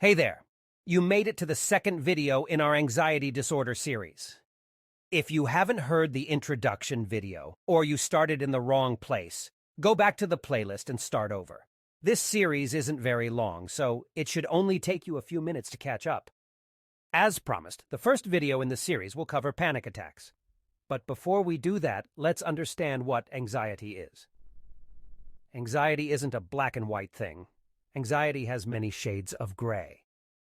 Hey there! You made it to the second video in our anxiety disorder series. If you haven't heard the introduction video, or you started in the wrong place, go back to the playlist and start over. This series isn't very long, so it should only take you a few minutes to catch up. As promised, the first video in the series will cover panic attacks. But before we do that, let's understand what anxiety is. Anxiety isn't a black and white thing. Anxiety has many shades of gray.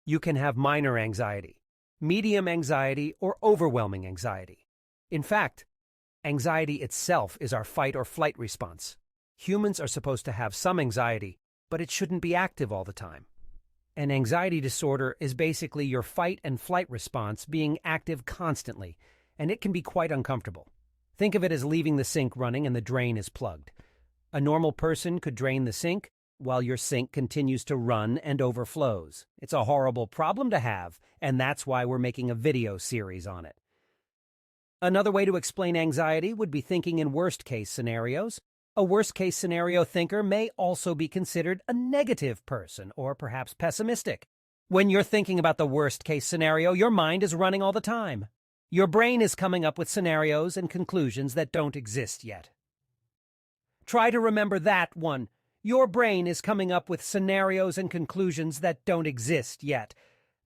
You can have minor anxiety, medium anxiety, or overwhelming anxiety. In fact, anxiety itself is our fight or flight response. Humans are supposed to have some anxiety, but it shouldn't be active all the time. An anxiety disorder is basically your fight and flight response being active constantly, and it can be quite uncomfortable. Think of it as leaving the sink running and the drain is plugged. A normal person could drain the sink while your sink continues to run and overflows. It's a horrible problem to have, and that's why we're making a video series on it. Another way to explain anxiety would be thinking in worst-case scenarios. A worst-case scenario thinker may also be considered a negative person, or perhaps pessimistic. When you're thinking about the worst-case scenario, your mind is running all the time. Your brain is coming up with scenarios and conclusions that don't exist yet. Try to remember that one. Your brain is coming up with scenarios and conclusions that don't exist yet.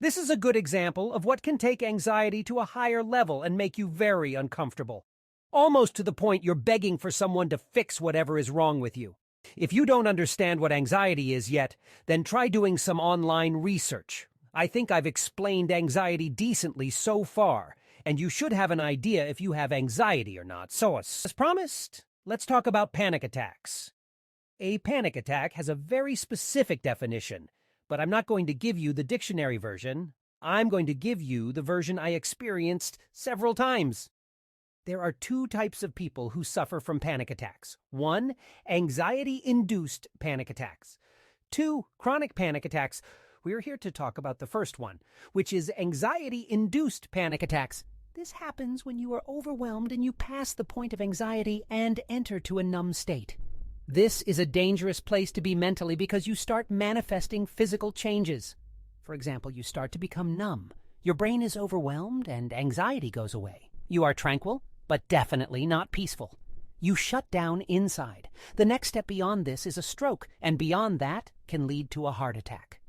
This is a good example of what can take anxiety to a higher level and make you very uncomfortable. Almost to the point you're begging for someone to fix whatever is wrong with you. If you don't understand what anxiety is yet, then try doing some online research. I think I've explained anxiety decently so far, and you should have an idea if you have anxiety or not. So, as promised, let's talk about panic attacks. A panic attack has a very specific definition, but I'm not going to give you the dictionary version. I'm going to give you the version I experienced several times. There are two types of people who suffer from panic attacks. 1, anxiety-induced panic attacks. 2, chronic panic attacks. We're here to talk about the first one, which is anxiety-induced panic attacks. This happens when you are overwhelmed and you pass the point of anxiety and enter to a numb state. This is a dangerous place to be mentally because you start manifesting physical changes. For example, you start to become numb. Your brain is overwhelmed and anxiety goes away. You are tranquil, but definitely not peaceful. You shut down inside. The next step beyond this is a stroke, and beyond that can lead to a heart attack.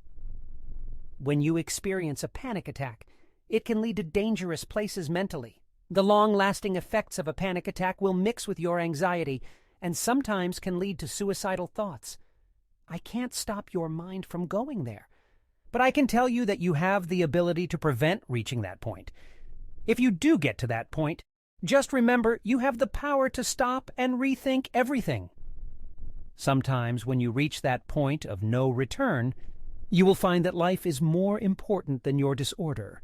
When you experience a panic attack, it can lead to dangerous places mentally. The long-lasting effects of a panic attack will mix with your anxiety and sometimes can lead to suicidal thoughts. I can't stop your mind from going there, but I can tell you that you have the ability to prevent reaching that point. If you do get to that point, just remember you have the power to stop and rethink everything. Sometimes when you reach that point of no return, you will find that life is more important than your disorder.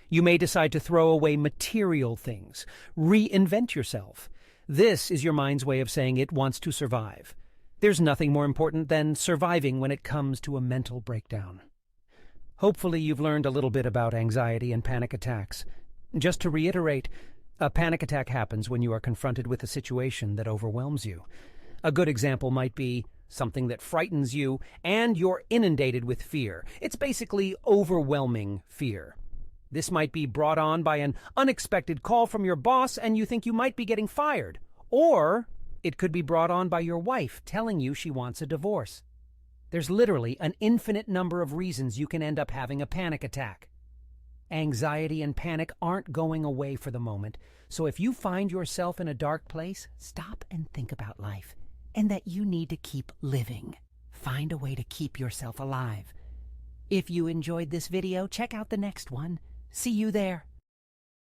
You may decide to throw away material things, reinvent yourself. This is your mind's way of saying it wants to survive. There's nothing more important than surviving when it comes to a mental breakdown. Hopefully you've learned a little bit about anxiety and panic attacks. Just to reiterate, a panic attack happens when you are confronted with a situation that overwhelms you. A good example might be something that frightens you and you're inundated with fear. It's basically overwhelming fear. This might be brought on by an unexpected call from your boss and you think you might be getting fired. Or it could be brought on by your wife telling you she wants a divorce. There's literally an infinite number of reasons you can end up having a panic attack. Anxiety and panic aren't going away for the moment, so if you find yourself in a dark place, stop and think about life and that you need to keep living. Find a way to keep yourself alive. If you enjoyed this video, check out the next one. See you there.